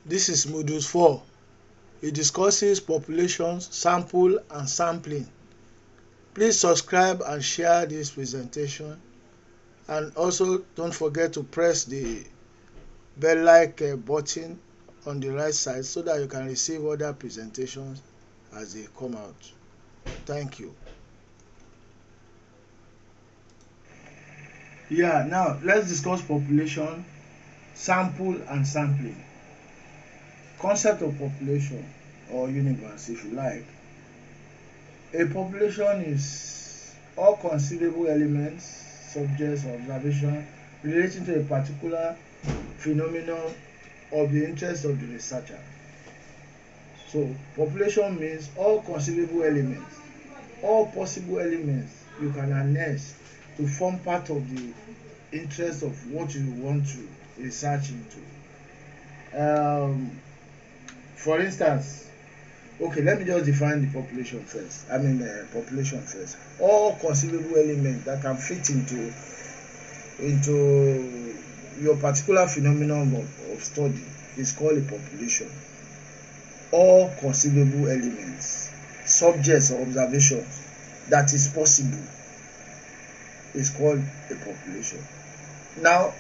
This is Module 4. It discusses populations, sample and sampling. Please subscribe and share this presentation, and also don't forget to press the bell-like button on the right side so that you can receive other presentations as they come out. Thank you. Now let's discuss population, sample and sampling. Concept of population, or universe if you like. A population is all conceivable elements, subjects, or observations relating to a particular phenomenon of the interest of the researcher. So population means all conceivable elements, all possible elements you can harness to form part of the interest of what you want to research into. For instance, let me just define the population first. Population first. All conceivable elements that can fit into your particular phenomenon of study is called a population. All conceivable elements, subjects or observations that is possible is called a population. Now,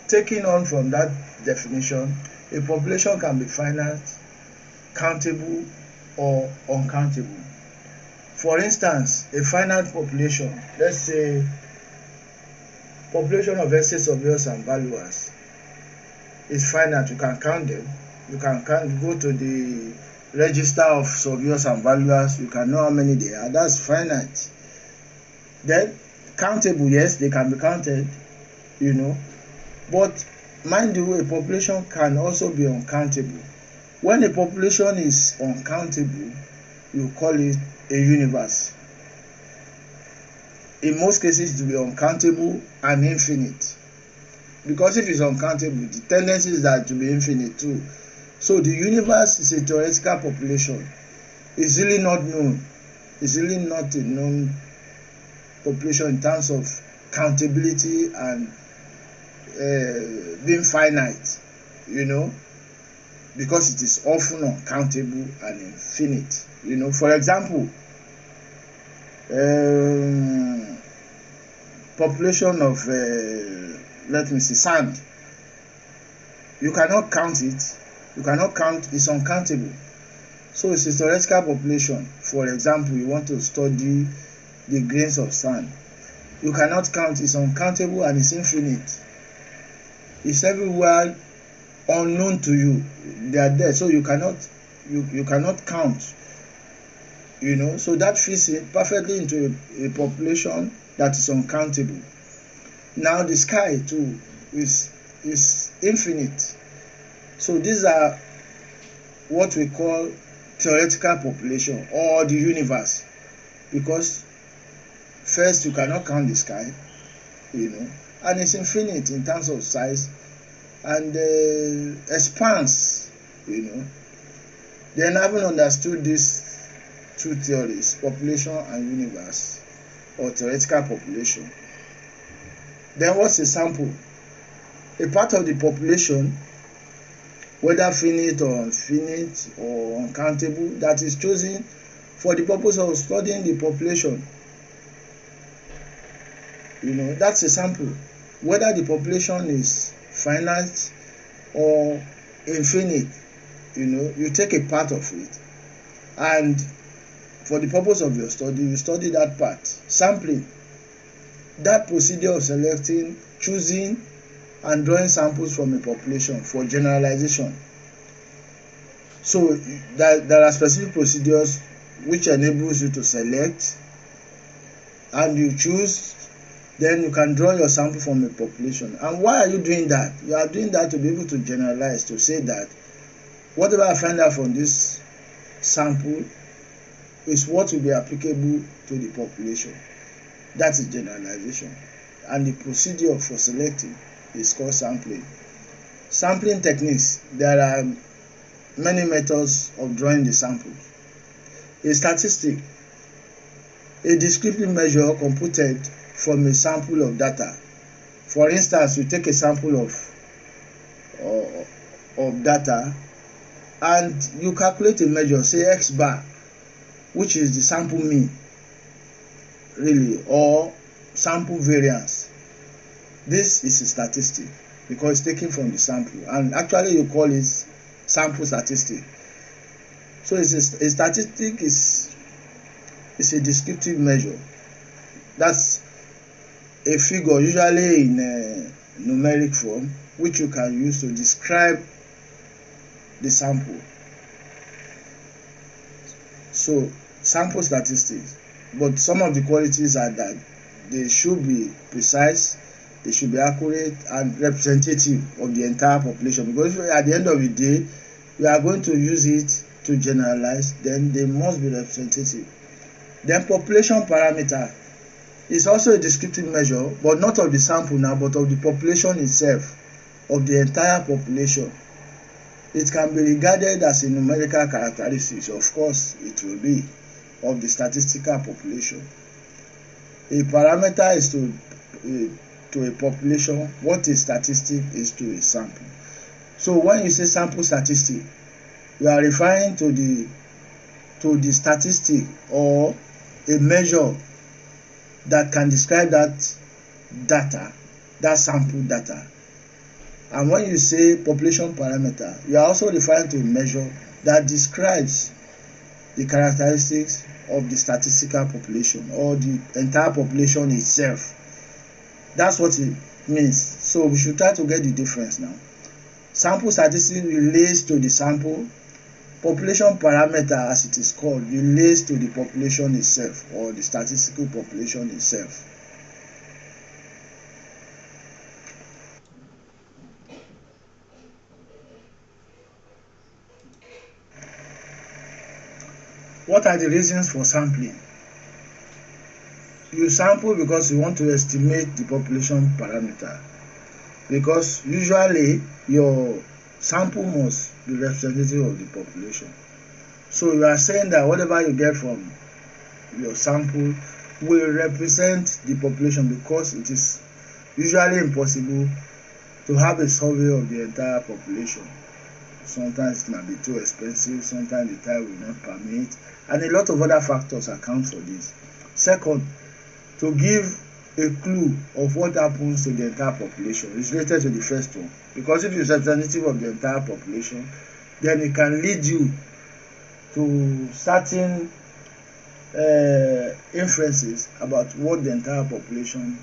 taking on from that definition, a population can be finite, countable or uncountable. For instance, a finite population, let's say population of essay surveyors and valuers, is finite. You can count them. You can go to the register of surveyors and valuers, you can know how many they are. That's finite. Then countable, yes, they can be counted, but mind you, a population can also be uncountable. When a population is uncountable, you call it a universe. In most cases, it will be uncountable and infinite. Because if it's uncountable, the tendency is that it will be infinite too. So the universe is a theoretical population. It's really not known. It's really not a known population in terms of countability and being finite, because it is often uncountable and infinite. For example, population of sand. You cannot count it. It's uncountable. So it's a theoretical population. For example, you want to study the grains of sand. You cannot count. It's uncountable and it's infinite. It's everywhere, unknown to you. They are there, so you cannot count. So that fits perfectly into a population that is uncountable. Now the sky too is infinite. So these are what we call theoretical population or the universe, because first you cannot count the sky, and it's infinite in terms of size and expanse, Then having understood these two theories, population and universe or theoretical population, then what's a sample? A part of the population, whether finite or infinite or uncountable, that is chosen for the purpose of studying the population. That's a sample. Whether the population is finite or infinite, you take a part of it, and for the purpose of your study, you study that part. Sampling, that procedure of selecting, choosing and drawing samples from a population for generalization. So there are specific procedures which enables you to select and you choose. Then you can draw your sample from a population. And why are you doing that? You are doing that to be able to generalize, to say that whatever I find out from this sample is what will be applicable to the population. That is generalization. And the procedure for selecting is called sampling. Sampling techniques, there are many methods of drawing the samples. A statistic, a descriptive measure computed from a sample of data. For instance, you take a sample of of data, and you calculate a measure, say x bar, which is the sample mean really, or sample variance. This is a statistic because it's taken from the sample, and actually you call it sample statistic. So a statistic is a descriptive measure. That's a figure, usually in a numeric form, which you can use to describe the sample. So sample statistics, but some of the qualities are that they should be precise, they should be accurate and representative of the entire population, because at the end of the day we are going to use it to generalize, then they must be representative. Then population parameter is also a descriptive measure, but not of the sample now, but of the population itself, of the entire population. It can be regarded as a numerical characteristic, of course it will be, of the statistical population. A parameter is to a population what a statistic is to a sample. So when you say sample statistic, you are referring to the statistic or a measure that can describe that data, that sample data. And when you say population parameter, you are also referring to a measure that describes the characteristics of the statistical population or the entire population itself. That's what it means. So we should try to get the difference now. Sample statistic relates to the sample. Population parameter, as it is called, relates to the population itself or the statistical population itself. What are the reasons for sampling? You sample because you want to estimate the population parameter, because usually your sample must be representative of the population. So you are saying that whatever you get from your sample will represent the population, because it is usually impossible to have a survey of the entire population. Sometimes it might be too expensive, sometimes the time will not permit, and a lot of other factors account for this. Second, to give a clue of what happens to the entire population is related to the first one, because if it's representative of the entire population, then it can lead you to certain inferences about what the entire population,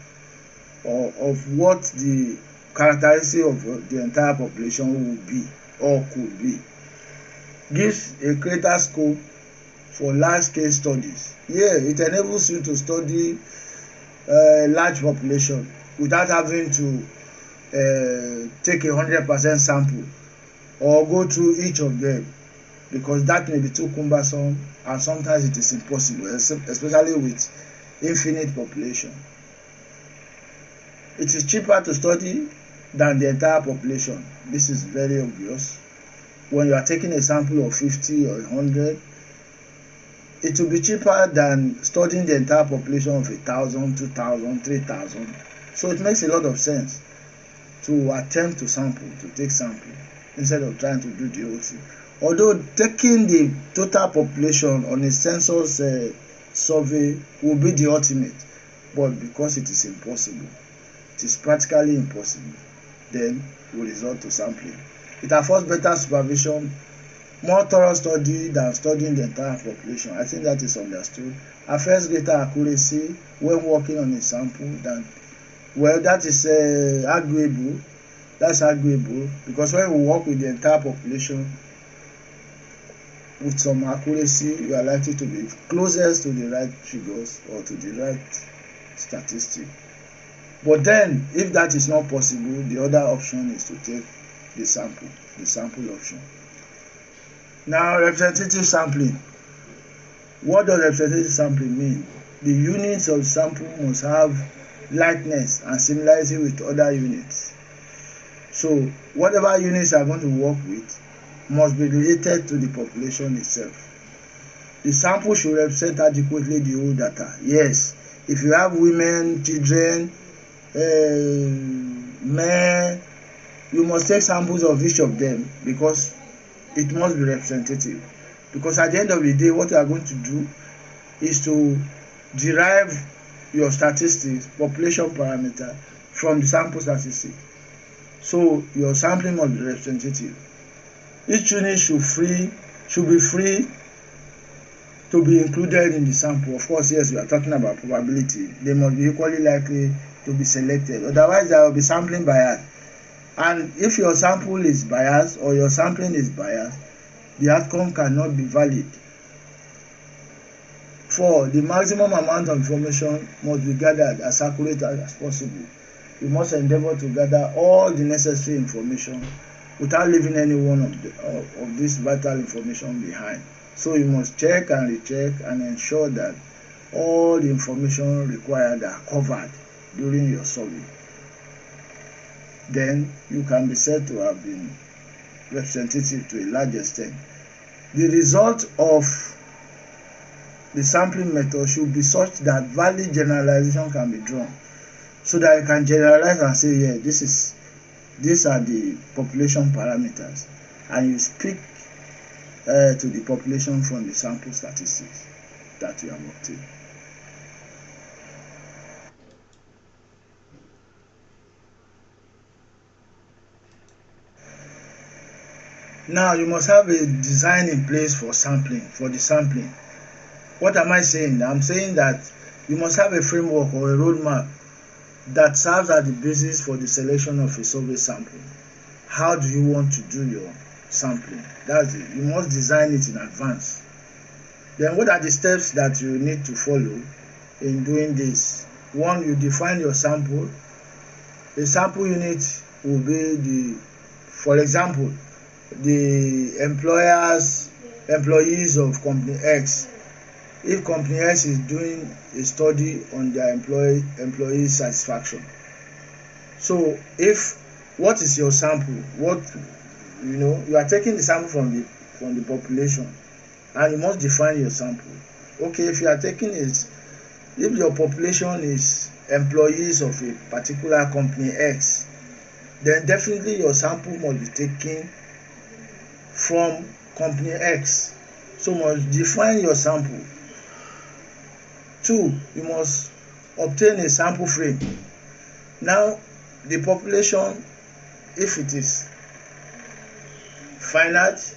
or of what the characteristic of the entire population will be or could be. Gives a greater scope for large-scale studies. Yeah, it enables you to study large population without having to take 100% sample or go through each of them, because that may be too cumbersome and sometimes it is impossible, especially with infinite population. It is cheaper to study than the entire population. This is very obvious. When you are taking a sample of 50 or 100, it will be cheaper than studying the entire population of 1,000, 2,000, 3,000. So it makes a lot of sense to attempt to sample, to take sample, instead of trying to do the whole thing. Although taking the total population on a census survey will be the ultimate, but because it is impossible, it is practically impossible, then we resort to sampling. It affords better supervision, more thorough study than studying the entire population. I think that is understood. Affects greater accuracy when working on a sample than, well, that is arguable. That's arguable, because when we work with the entire population with some accuracy, you are likely to be closest to the right figures or to the right statistic. But then, if that is not possible, the other option is to take the sample option. Now, representative sampling. What does representative sampling mean? The units of sample must have likeness and similarity with other units. So, whatever units are going to work with must be related to the population itself. The sample should represent adequately the whole data. Yes, if you have women, children, men, you must take samples of each of them because it must be representative. Because at the end of the day, what you are going to do is to derive your statistics, population parameter, from the sample statistics. So your sampling must be representative. Each unit should be free to be included in the sample. Of course, yes, we are talking about probability. They must be equally likely to be selected. Otherwise, there will be sampling bias. And if your sample is biased or your sampling is biased, the outcome cannot be valid. 4. The maximum amount of information must be gathered as accurate as possible. You must endeavor to gather all the necessary information without leaving any one of this vital information behind. So you must check and recheck and ensure that all the information required are covered during your survey. Then you can be said to have been representative to a large extent. The result of the sampling method should be such that valid generalization can be drawn, so that you can generalize and say, yeah, these are the population parameters, and you speak to the population from the sample statistics that you have obtained. Now you must have a design in place for the sampling. What am I saying? I'm saying that you must have a framework or a roadmap that serves as the basis for the selection of a survey sample. How do you want to do your sampling? That's it. You must design it in advance. Then what are the steps that you need to follow in doing this? 1, you define your sample. A sample unit will be for example, the employees of company X. If company X is doing a study on their employee satisfaction. So what is your sample? You are taking the sample from the population, and you must define your sample. Okay, if your population is employees of a particular company X, then definitely your sample must be taken from company X. So you must define your sample. 2, you must obtain a sample frame. Now, the population, if it is finite,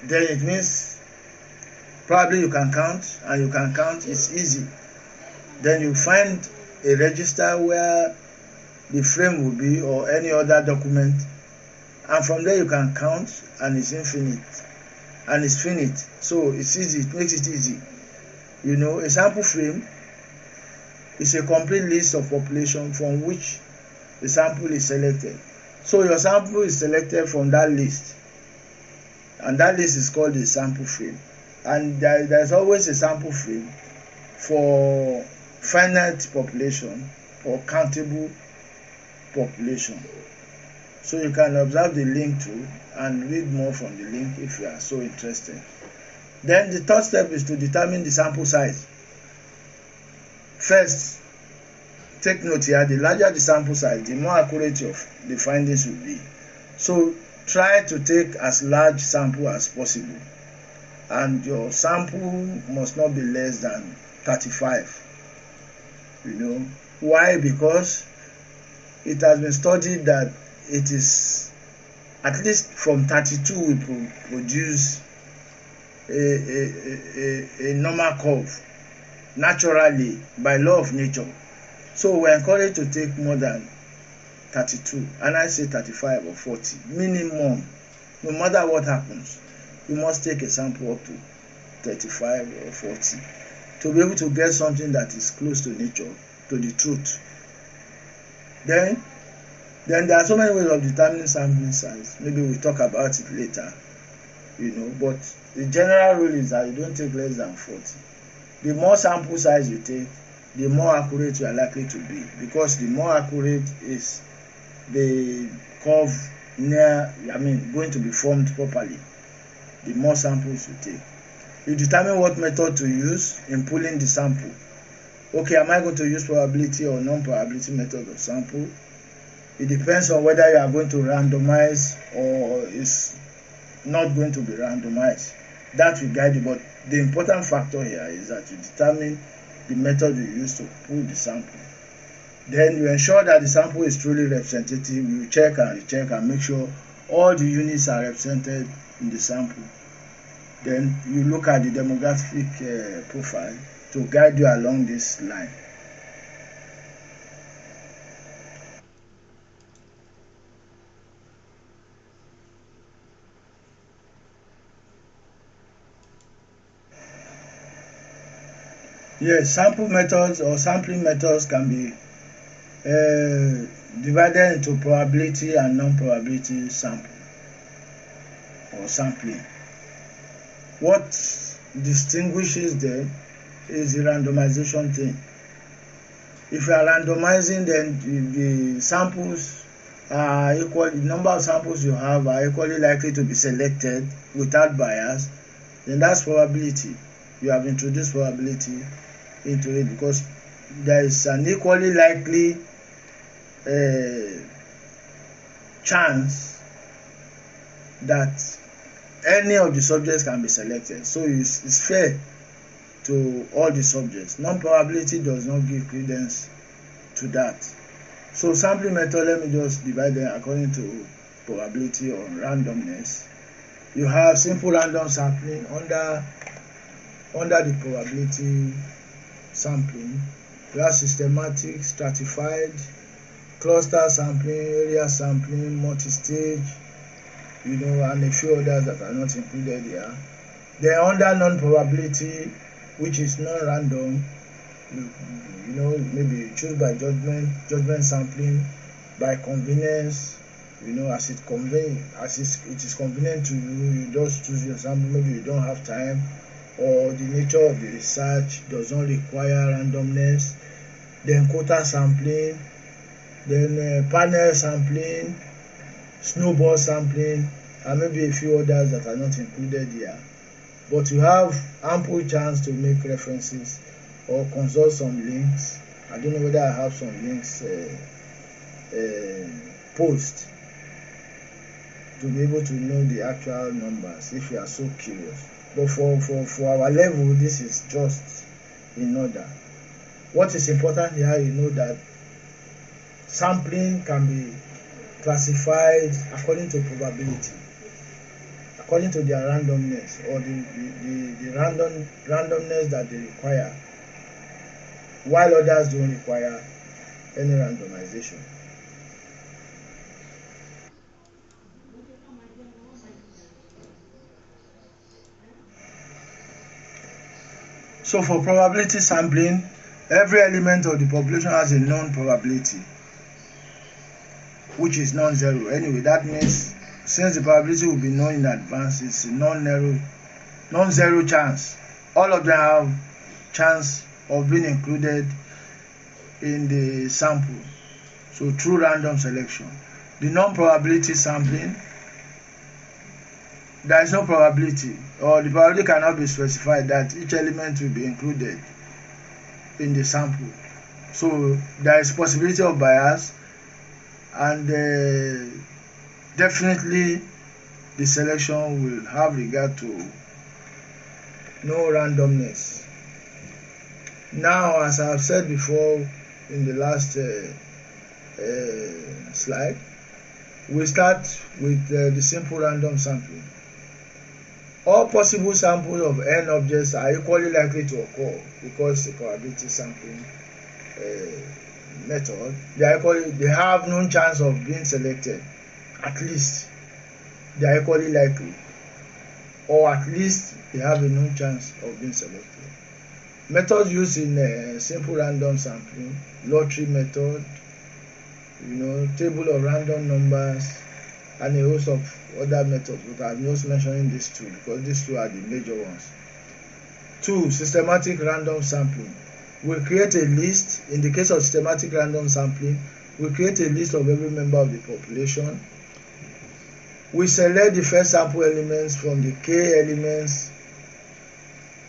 then it means probably you can count, and you can count, it's easy. Then you find a register where the frame will be, or any other document, and from there you can count, and it's infinite, and it's finite. So it's easy, it makes it easy. A sample frame is a complete list of population from which the sample is selected. So your sample is selected from that list, and that list is called a sample frame. And there's always a sample frame for finite population or countable population. So you can observe the link too and read more from the link if you are so interested. Then the third step is to determine the sample size. First, take note here, the larger the sample size, the more accurate of the findings will be. So try to take as large sample as possible, and your sample must not be less than 35. Why? Because it has been studied that it is at least from 32 we produce a normal curve naturally by law of nature. So we're encouraged to take more than 32, and I say 35 or 40 minimum. No matter what happens, you must take a sample up to 35 or 40 to be able to get something that is close to nature, to the truth. Then there are so many ways of determining sampling size. Maybe we'll talk about it later, but the general rule is that you don't take less than 40. The more sample size you take, the more accurate you are likely to be, because the more accurate is the curve going to be formed properly, the more samples you take. You determine what method to use in pulling the sample. Okay, am I going to use probability or non-probability method of sample? It depends on whether you are going to randomize or it's not going to be randomized. That will guide you, but the important factor here is that you determine the method you use to pull the sample. Then you ensure that the sample is truly representative. You check and recheck and make sure all the units are represented in the sample. Then you look at the demographic profile to guide you along this line. Yes, sample methods or sampling methods can be divided into probability and non-probability sample or sampling. What distinguishes them is the randomization thing. If you are randomizing, then the samples are equal, the number of samples you have are equally likely to be selected without bias, then that's probability. You have introduced probability into it because there is an equally likely chance that any of the subjects can be selected. So it's fair to all the subjects. Non-probability does not give credence to that. So sampling method, let me just divide them according to probability or randomness. You have simple random sampling under the probability sampling. You have systematic, stratified, cluster sampling, area sampling, multi-stage, and a few others that are not included here. Then under non-probability, which is non-random, maybe you choose by judgment sampling, by convenience, as it is convenient to you, you just choose your sample. Maybe you don't have time, or the nature of the research does not require randomness. Then quota sampling, then panel sampling, snowball sampling, and maybe a few others that are not included here. But you have ample chance to make references or consult some links. I don't know whether I have some links post to be able to know the actual numbers if you are so curious. But for our level, this is just in order. What is important here, that sampling can be classified according to probability, according to their randomness or the randomness that they require, while others don't require any randomization. So for probability sampling, every element of the population has a known probability, which is non-zero. Anyway, that means since the probability will be known in advance, it's a non-zero chance. All of them have chance of being included in the sample. So through random selection. The non-probability sampling, there is no probability, or the probability cannot be specified that each element will be included in the sample. So there is possibility of bias, and definitely the selection will have regard to no randomness. Now, as I have said before in the last slide, we start with the simple random sampling. All possible samples of n objects are equally likely to occur because the probability sampling method, they have no chance of being selected. At least they are equally likely, or at least they have a known chance of being selected. Methods used in simple random sampling: lottery method, table of random numbers, and a host of other methods, but I'm just mentioning these two because these two are the major ones. 2. Systematic random sampling. We create a list. In the case of systematic random sampling, we create a list of every member of the population. We select the first sample elements from the k elements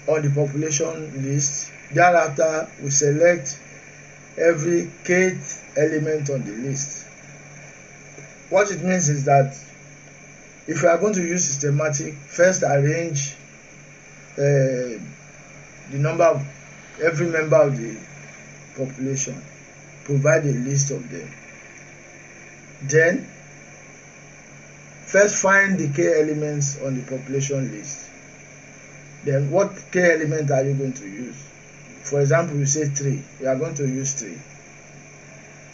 on the population list. Thereafter, we select every kth element on the list. What it means is that if you are going to use systematic, first arrange the number of every member of the population, provide a list of them. Then first find the k elements on the population list. Then what k element are you going to use? For example, you say 3, you are going to use 3,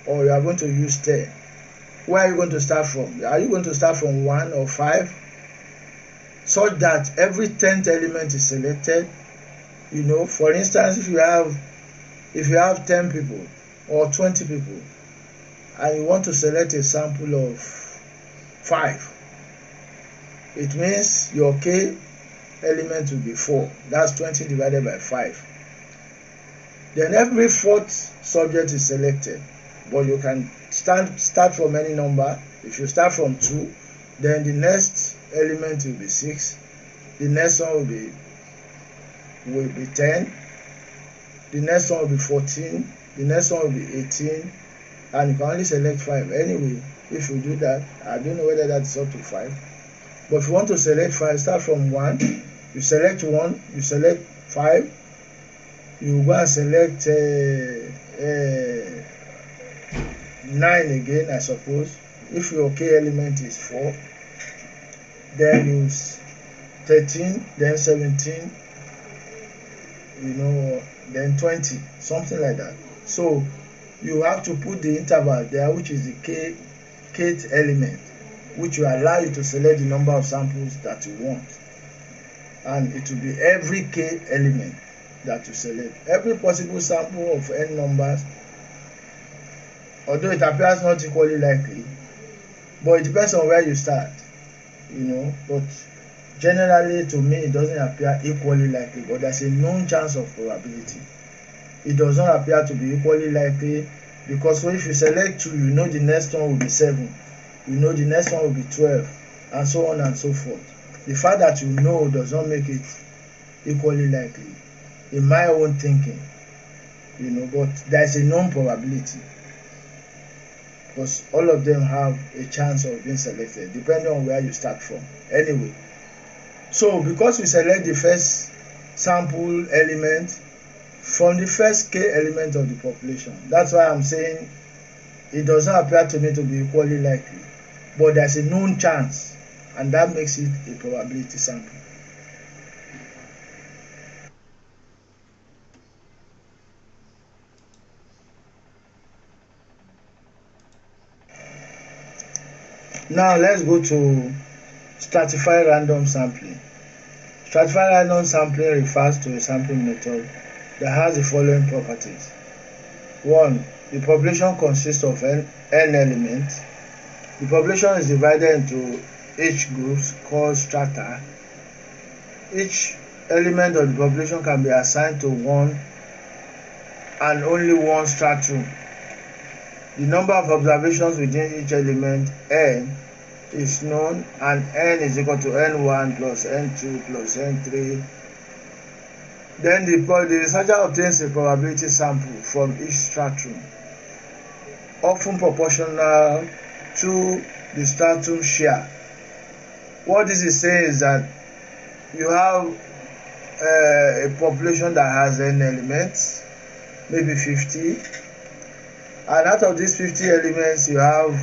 or you are going to use 10. Where are you going to start from? Are you going to start from 1 or 5? Such that every 10th element is selected. You know, for instance, if you have 10 people or 20 people and you want to select a sample of 5, it means your k element will be 4. That's 20 divided by 5. Then every 4th subject is selected, but you can start from any number. If you start from 2, then the next element will be 6, the next one will be 10, the next one will be 14, the next one will be 18, and you can only select 5. Anyway, if you do that, I don't know whether that's up to 5, but if you want to select 5, start from 1, you select 1, you select 5, you go and select 9 again, I suppose. If your k element is 4, then use 13, then 17, you know, then 20, something like that. So you have to put the interval there, which is the kth element, which will allow you to select the number of samples that you want, and it will be every k element that you select. Every possible sample of n numbers, although it appears not equally likely, but it depends on where you start, you know. But generally, to me, it doesn't appear equally likely, but there's a known chance of probability. It does not appear to be equally likely, because if you select 2, you know the next one will be 7, you know the next one will be 12, and so on and so forth. The fact that you know does not make it equally likely, in my own thinking, you know. But there is a known probability, because all of them have a chance of being selected depending on where you start from. Anyway, so because we select the first sample element from the first k element of the population, that's why I'm saying it does not appear to me to be equally likely, but there's a known chance, and that makes it a probability sample. Now let's go to stratified random sampling. Stratified random sampling refers to a sampling method that has the following properties. 1. The population consists of n elements. The population is divided into age groups called strata. Each element of the population can be assigned to one and only one stratum. The number of observations within each element, n, is known, and n is equal to n1 plus n2 plus n3. Then the researcher obtains a probability sample from each stratum, often proportional to the stratum share. What this is saying is that you have a population that has n elements, maybe 50, and out of these 50 elements you have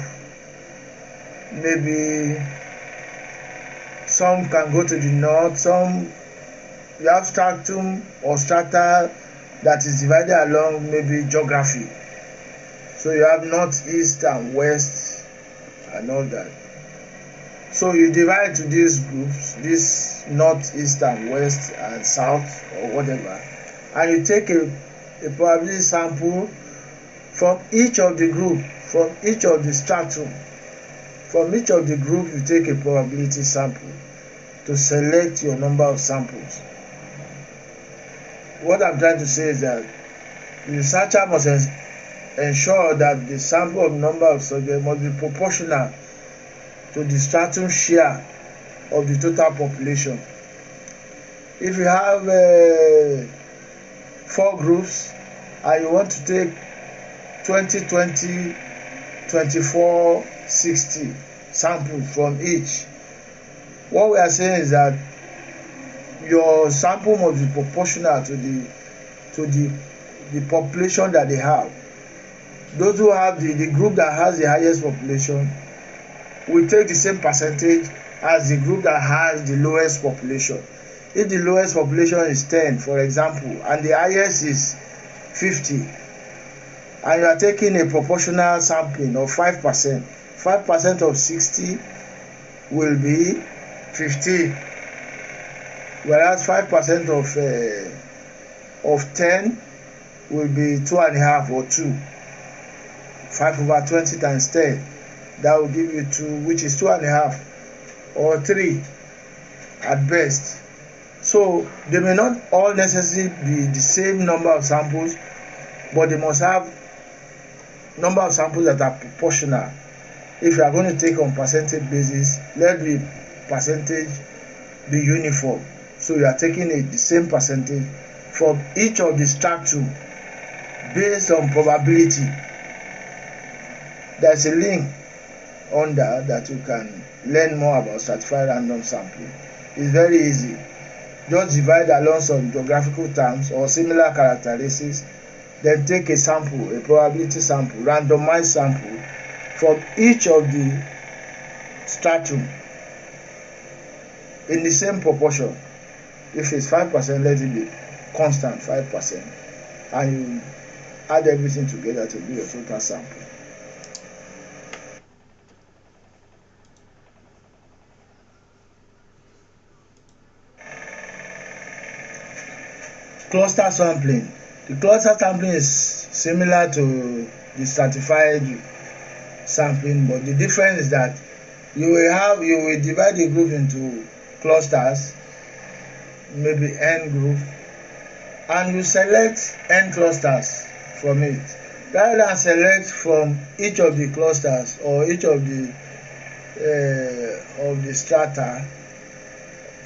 maybe some can go to the north, some you have stratum or strata that is divided along maybe geography. So you have north, east and west and all that. So you divide to these groups, this north, east and west and south or whatever, and you take a probability sample from each of the group, from each of the stratum. From each of the group you take a probability sample to select your number of samples. What I'm trying to say is that the researcher must ensure that the sample of number of subjects must be proportional to the stratum share of the total population. If you have 4 groups and you want to take 20, 20, 24, 60, sample from each. What we are saying is that your sample must be proportional to the population that they have. Those who have the group that has the highest population will take the same percentage as the group that has the lowest population. If the lowest population is 10, for example, and the highest is 50, and you are taking a proportional sampling of 5%, 5% of 60 will be 15, whereas 5% of 10 will be 2.5 or 2. 5/20 times 10, that will give you 2, which is 2.5 or 3 at best. So they may not all necessarily be the same number of samples, but they must have number of samples that are proportional. If you are going to take on percentage basis, let the percentage be uniform. So you are taking the same percentage from each of the stratum based on probability. There's a link under that you can learn more about stratified random sampling. It's very easy. Just divide along some geographical terms or similar characteristics, then take a sample, a probability sample, randomized sample from each of the stratum in the same proportion. If it's 5%, let it be constant 5%, and you add everything together to be your total sample. Cluster sampling. The cluster sampling is similar to the stratified sampling, but the difference is that you will divide the group into clusters, maybe n group, and you select n clusters from it. Rather than select from each of the clusters or each of the strata,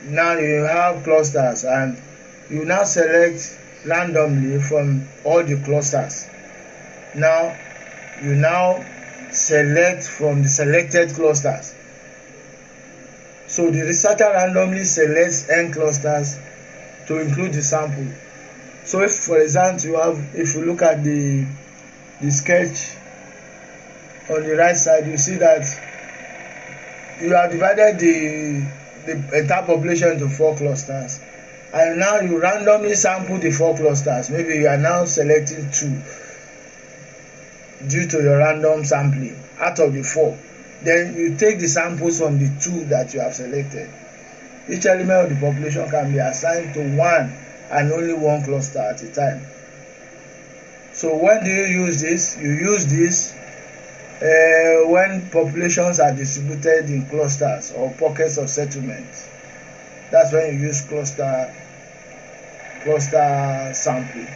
now you have clusters, and you now select randomly from all the clusters. Now you select from the selected clusters. So the researcher randomly selects n clusters to include the sample. So if, for example, if you look at the sketch on the right side, you see that you have divided the entire population into 4 clusters, and now you randomly sample the 4 clusters. Maybe you are now selecting 2 due to your random sampling out of the 4. Then you take the samples from the 2 that you have selected. Each element of the population can be assigned to 1 and only 1 cluster at a time. So when do you use this? You use this when populations are distributed in clusters or pockets of settlement. That's when you use cluster sampling.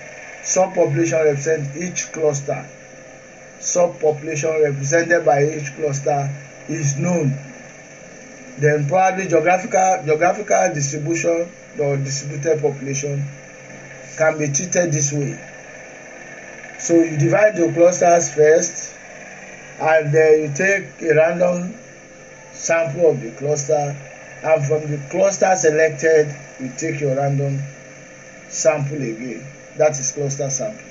Subpopulation represents each cluster. Subpopulation represented by each cluster is known. Then probably geographical distribution or distributed population can be treated this way. So you divide the clusters first, and then you take a random sample of the cluster, and from the cluster selected you take your random sample again. That is cluster sampling.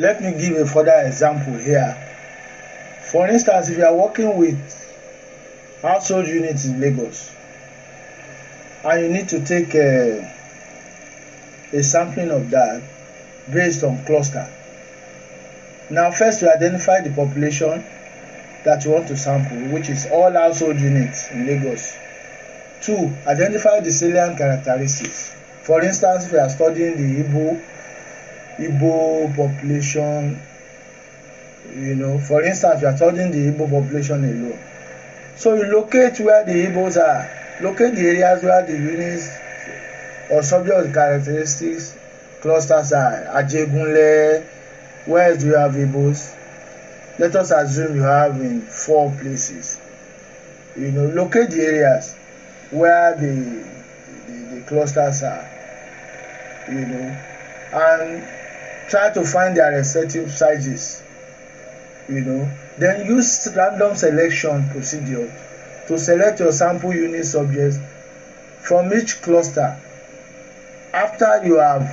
Let me give a further example here. For instance, if you are working with household units in Lagos and you need to take a sampling of that based on cluster. Now first you identify the population that you want to sample, which is all household units in Lagos. 2, identify the salient characteristics. For instance, if you are studying the Igbo population, for instance, you are studying the Igbo population alone. So you locate where the Igbos are, locate the areas where the units or subject characteristics clusters are. Ajegunle, where do you have Igbos? Let us assume you have in 4 places. Locate the areas where the the clusters are, you know, and try to find their respective sizes, you know. Then use random selection procedure to select your sample unit subjects from each cluster. After you have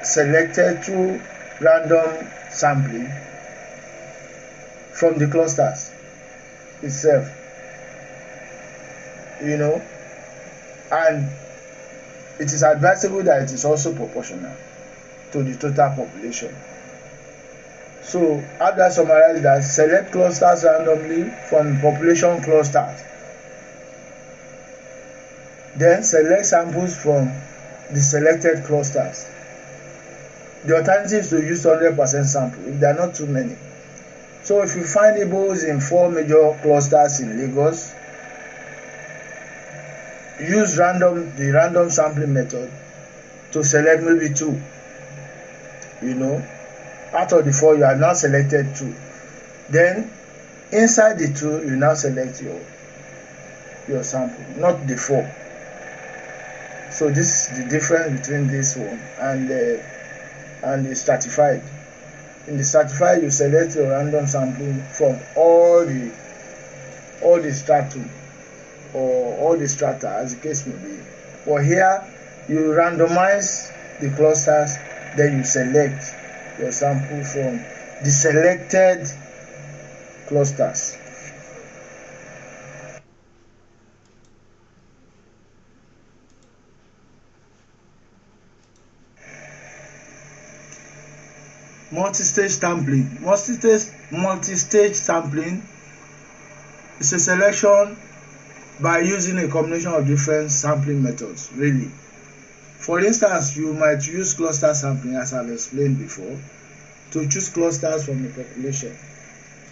selected through random sampling from the clusters itself, you know, and it is advisable that it is also proportional to the total population. So how do I summarize that? Select clusters randomly from population clusters. Then select samples from the selected clusters. The alternative is to use 100% sample if there are not too many. So if you find Igbos in 4 major clusters in Lagos, use the random sampling method to select maybe 2. You know, out of the 4 you have now selected 2. Then inside the 2 you now select your sample, not the 4. So this is the difference between this one and the stratified. In the stratified, you select your random sampling from all the stratum or all the strata, as the case may be. But here you randomize the clusters, then you select your sample from the selected clusters. Multi-stage sampling. Multi-stage sampling is a selection by using a combination of different sampling methods, really. For instance, you might use cluster sampling, as I've explained before, to choose clusters from the population.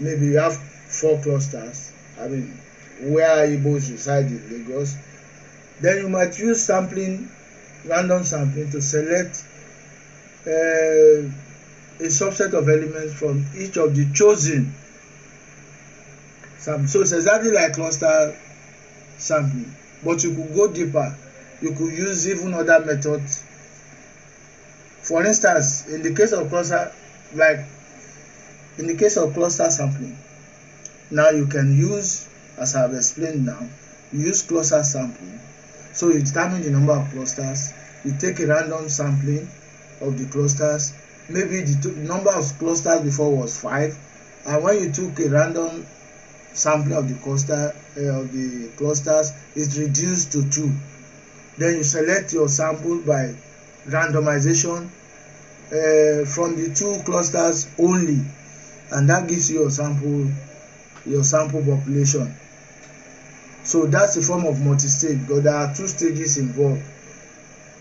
Maybe you have 4 clusters, where Igbos reside in Lagos. Then you might use random sampling to select a subset of elements from each of the chosen samples. So it's exactly like cluster sampling, but you could go deeper. You could use even other methods. For instance, in the case of cluster sampling, now you can use, as I have explained now, use cluster sampling. So you determine the number of clusters, you take a random sampling of the clusters. Maybe the number of clusters before was 5, and when you took a random sampling of the clusters, it's reduced to 2. Then you select your sample by randomization from the 2 clusters only, and that gives you your sample population. So that's a form of multi-stage, because there are 2 stages involved,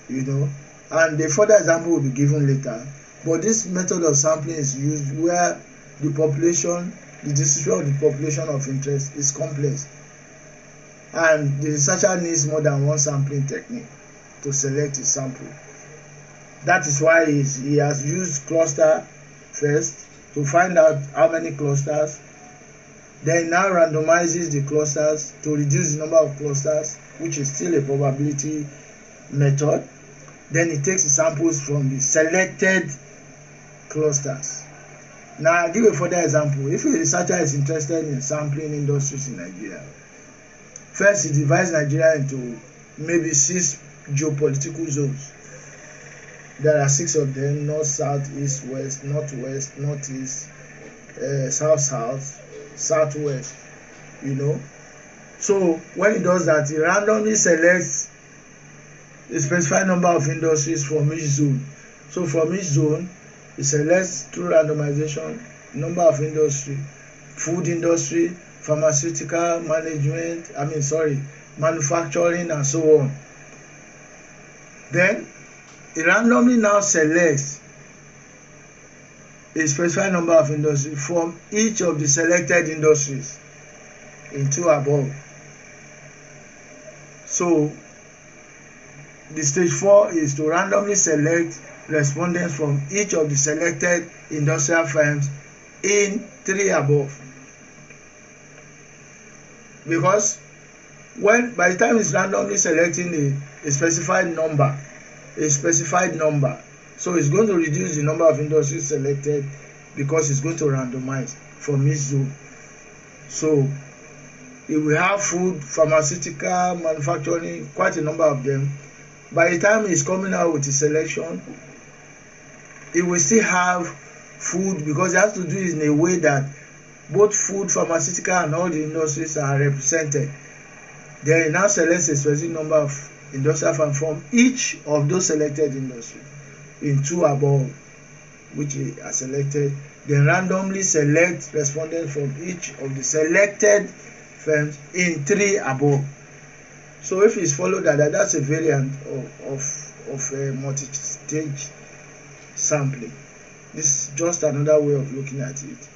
you know, and the further example will be given later. But this method of sampling is used where the distribution of the population of interest is complex, and the researcher needs more than one sampling technique to select his sample. That is why he has used cluster first to find out how many clusters. Then he now randomizes the clusters to reduce the number of clusters, which is still a probability method. Then he takes the samples from the selected clusters. Now I'll give a further example. If a researcher is interested in sampling industries in Nigeria, first he divides Nigeria into maybe 6 geopolitical zones. There are 6 of them: north, south, east, west, northwest, northeast, south, southwest, you know. So when he does that, he randomly selects a specified number of industries from each zone. So from each zone, he selects through randomization number of industry: food industry, pharmaceutical, manufacturing, and so on. Then he randomly now selects a specified number of industries from each of the selected industries in 2 above. So the stage 4 is to randomly select respondents from each of the selected industrial firms in 3 above. Because when by the time it's randomly selecting a specified number, so it's going to reduce the number of industries selected because it's going to randomize from each zone. So it will have food, pharmaceutical, manufacturing, quite a number of them. By the time it's coming out with a selection, it will still have food, because it has to do it in a way that both food, pharmaceutical, and all the industries are represented. Then it now selects a specific number of industrial farms from each of those selected industries in 2 above, which are selected. Then randomly select respondents from each of the selected firms in 3 above. So if it's followed that's a variant of a multi-stage sampling. This is just another way of looking at it,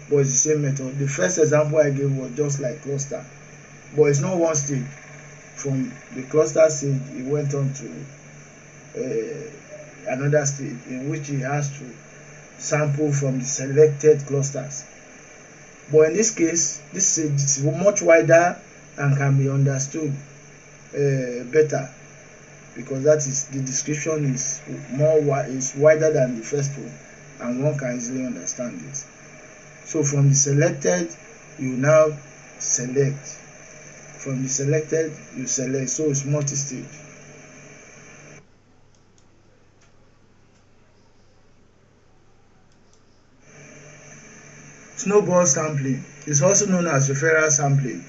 but it's the same method. The first example I gave was just like cluster, but it's not one stage. From the cluster stage, it went on to another stage in which it has to sample from the selected clusters. But in this case, this is much wider and can be understood better, because that is, the description is wider than the first one, and one can easily understand this. So from the selected, you now select. From the selected, you select. So it's multi-stage. Snowball sampling is also known as referral sampling.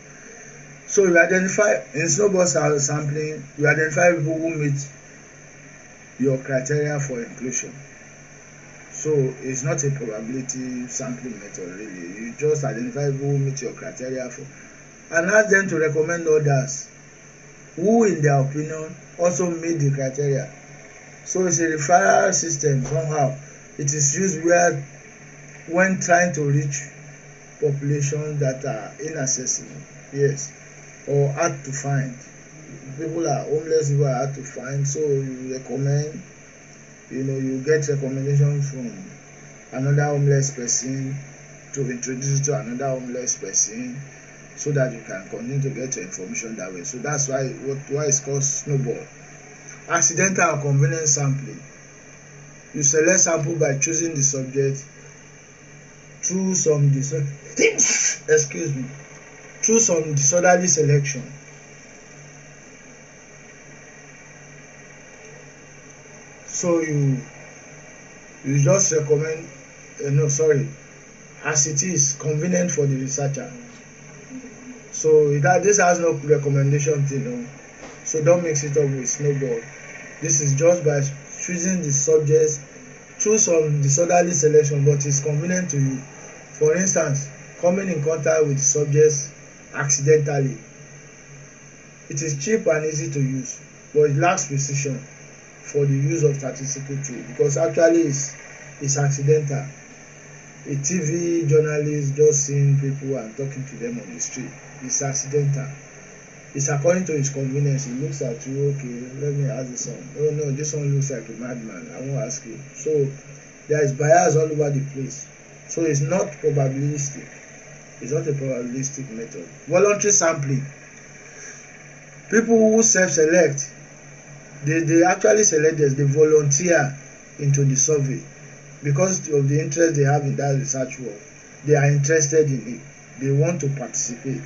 So you identify, in snowball sampling, you identify people who meet your criteria for inclusion. So it's not a probability sampling method really. You just identify people who meet your criteria for, and ask them to recommend others who in their opinion also meet the criteria. So it's a referral system somehow. It is used when trying to reach populations that are inaccessible, yes, or hard to find. People are homeless, people are hard to find, so you recommend, you get recommendation from another homeless person to introduce you to another homeless person, so that you can continue to get your information that way. So that's why it's called snowball. Accidental and convenient sampling. You select sample by choosing the subject through some disorderly selection. So you just recommend, as it is convenient for the researcher. So this has no recommendation thing, so don't mix it up with snowball. This is just by choosing the subjects through some disorderly selection, but it's convenient to you. For instance, coming in contact with subjects accidentally. It is cheap and easy to use, but it lacks precision for the use of statistical tool, because actually it's accidental. A TV journalist just seeing people and talking to them on the street. It's accidental. It's according to his convenience. He looks at you, okay, let me ask this one. Oh no, this one looks like a madman, I won't ask you. So there is bias all over the place. So it's not probabilistic. It's not a probabilistic method. Voluntary sampling. People who self-select, they actually select this, they volunteer into the survey because of the interest they have in that research work. They are interested in it. They want to participate.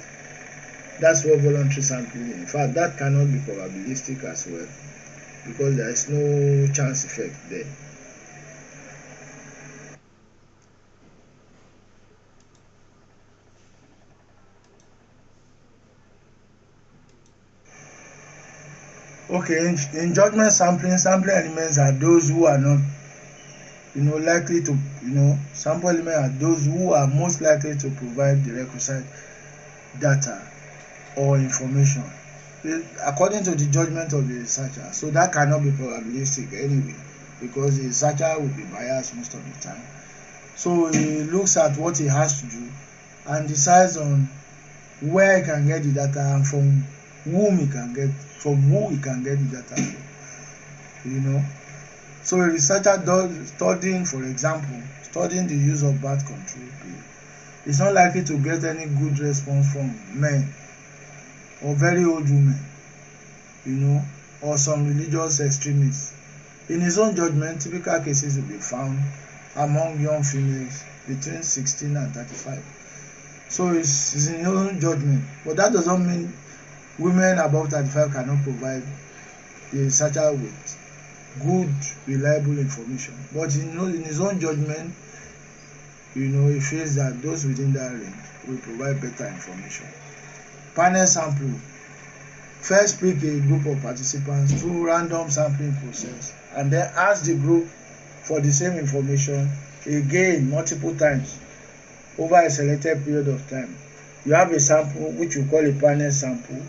That's what voluntary sampling is. In fact, that cannot be probabilistic as well, because there is no chance effect there. Okay, in judgment sampling elements are those who are not, likely to, sample elements are those who are most likely to provide the requisite data or information according to the judgment of the researcher. So that cannot be probabilistic anyway, because the researcher will be biased most of the time. So he looks at what he has to do and decides on where he can get the data and from who he can get the data from. So a researcher studying the use of birth control pill is not likely to get any good response from men or very old women, you know, or some religious extremists. In his own judgment, typical cases will be found among young females between 16 and 35. So it's in his own judgment, but that doesn't mean women above 35 cannot provide the researcher with good, reliable information. But in his own judgment, you know, he feels that those within that range will provide better information. Panel sampling. First pick a group of participants through random sampling process and then ask the group for the same information again multiple times over a selected period of time. You have a sample which you call a panel sample,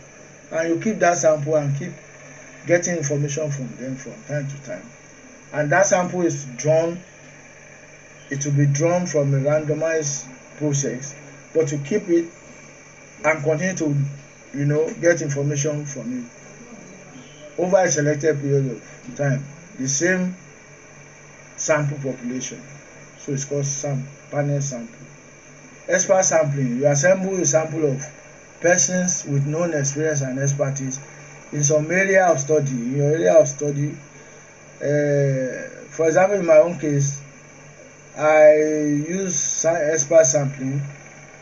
and you keep that sample and keep getting information from them from time to time. And that sample is drawn, it will be drawn from a randomized process, but you keep it and continue to, you know, get information from it over a selected period of time, the same sample population. So it's called panel sample. Expert sampling. You assemble a sample of persons with known experience and expertise in some area of study. In your area of study, for example, in my own case, I use expert sampling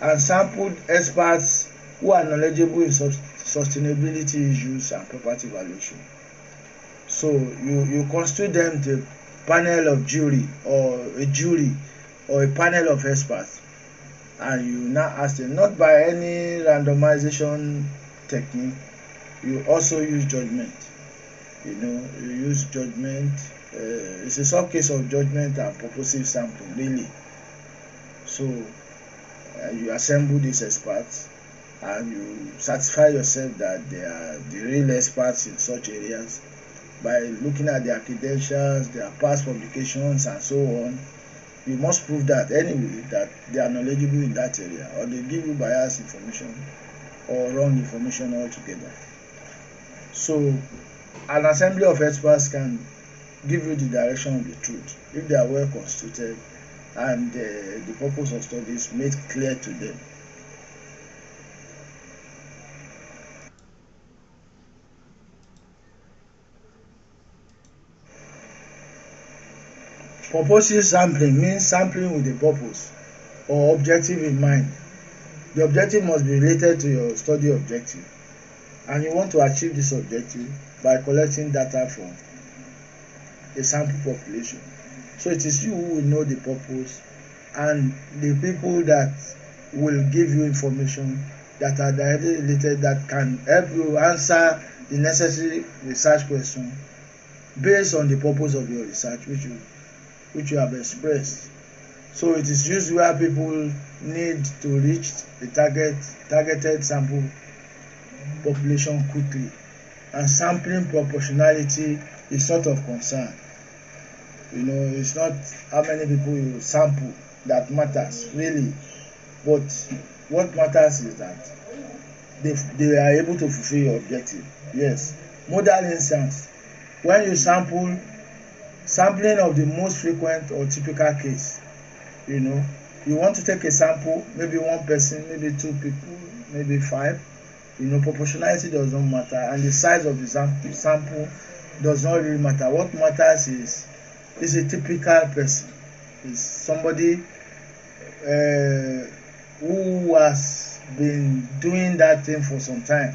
and sampled experts who are knowledgeable in sustainability issues and property valuation. So you constitute them the panel of jury or a panel of experts, and you now ask them, not by any randomization technique, you also use judgment. You know, you use judgment. It's a sub case of judgment and purposive sampling, really. So you assemble these experts and you certify yourself that they are the real experts in such areas by looking at their credentials, their past publications, and so on. You must prove that anyway, that they are knowledgeable in that area, or they give you biased information or wrong information altogether. So an assembly of experts can give you the direction of the truth if they are well constituted and the purpose of study is made clear to them. Purposive sampling means sampling with a purpose or objective in mind. The objective must be related to your study objective, and you want to achieve this objective by collecting data from a sample population. So it is you who will know the purpose, and the people that will give you information that are directly related, that can help you answer the necessary research question based on the purpose of your research which you have expressed. So it is used where people need to reach a targeted sample population quickly, and sampling proportionality is sort of concern. You know, it's not how many people you sample that matters really, but what matters is that they are able to fulfill your objective. Yes. Modal instance. When you sampling of the most frequent or typical case, you know, you want to take a sample, maybe one person, maybe two people, maybe five. You know, proportionality does not matter, and the size of the sample does not really matter. What matters is a typical person, is somebody who has been doing that thing for some time,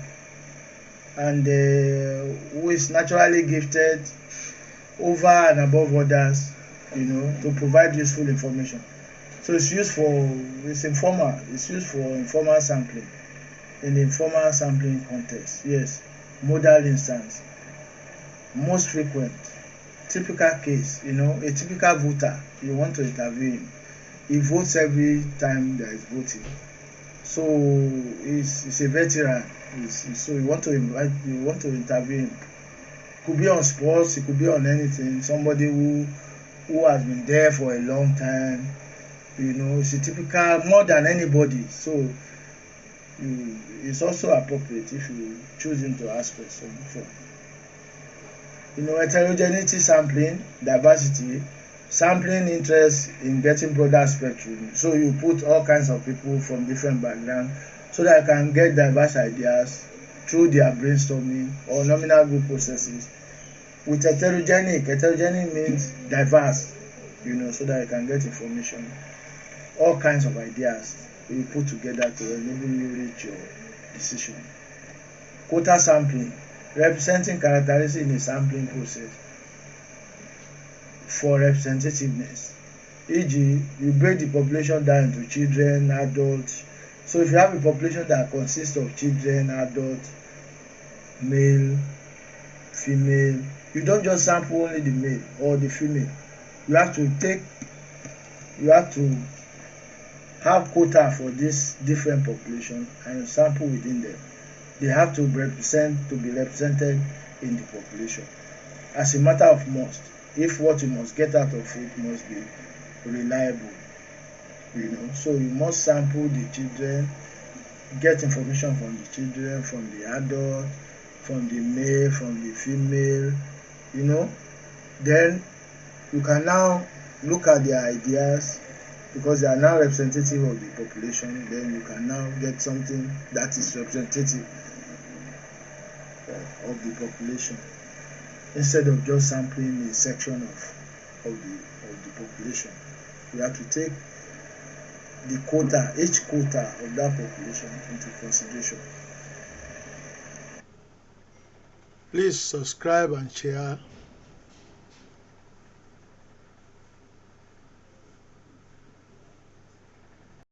and who is naturally gifted over and above others, you know, to provide useful information. So it's used for informal sampling, in the informal sampling context. Yes. Modal instance. Most frequent. Typical case, you know, a typical voter, you want to interview him. He votes every time there is voting. So he's a veteran. So you want to interview him. Could be on sports, it could be on anything. Somebody who has been there for a long time. You know, it's a typical, more than anybody. So it's also appropriate if you choose him to ask questions for. You know, heterogeneity sampling, diversity, sampling interest in getting broader spectrum. So you put all kinds of people from different backgrounds so that you can get diverse ideas through their brainstorming or nominal group processes. With heterogenic means diverse, so that you can get information, all kinds of ideas you put together to enable you reach your decision. Quota sampling, representing characteristics in a sampling process for representativeness. E.g., you break the population down into children, adults. So if you have a population that consists of children, adults, male, female, you don't just sample only the male or the female. You have to have quota for this different population and you sample within them. They have to be represented in the population as a matter of must, if what you must get out of it must be reliable. So you must sample the children, get information from the children, from the adult, from the male, from the female, then you can now look at their ideas because they are now representative of the population. Then you can now get something that is representative of the population instead of just sampling a section of the population. You have to take the quota, each quota of that population into consideration. Please subscribe and share.